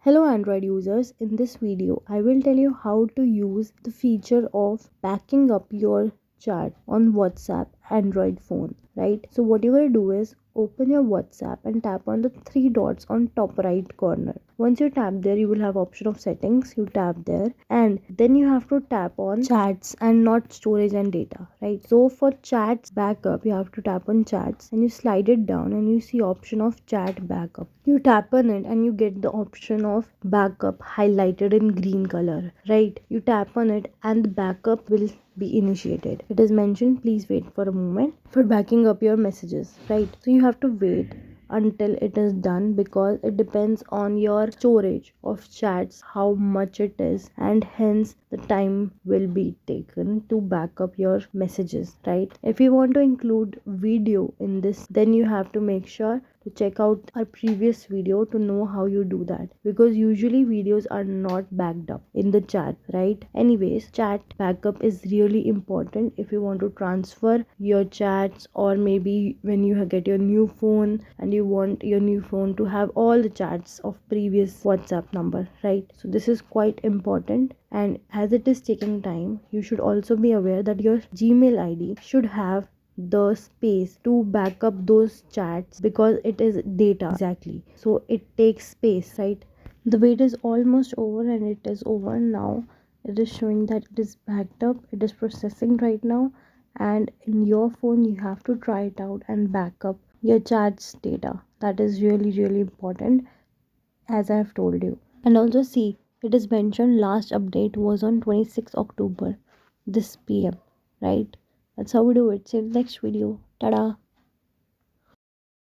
Hello Android users, in this video I will tell you how to use the feature of backing up your chat on WhatsApp Android phone, right? So what you're going to do is open your WhatsApp and tap on the three dots on top right corner. Once you tap there, you will have option of settings. You tap there and then you have to tap on chats and not storage and data, right? So for chats backup, you have to tap on chats and you slide it down and you see option of chat backup. You tap on it and you get the option of backup highlighted in green color, right? You tap on it and the backup will be initiated. It is mentioned please wait for a moment for backing up your messages, right? So you have to wait until it is done because it depends on your storage of chats how much it is, and hence the time will be taken to back up your messages, right? If you want to include video in this, then you have to make sure to check out our previous video to know how you do that, because usually videos are not backed up in the chat, right? Anyways, chat backup is really important if you want to transfer your chats, or maybe when you get your new phone and you want your new phone to have all the chats of previous WhatsApp number, right? So this is quite important, and as it is taking time, you should also be aware that your Gmail ID should have the space to back up those chats because it is data, exactly, so it takes space, right? The wait is almost over and it is over now. It is showing that it is backed up, it is processing right now, and in your phone you have to try it out and back up your chats data. That is really important, as I have told you. And also see, it is mentioned last update was on 26 October this PM, right? That's how we do it. See you in the next video. Tada!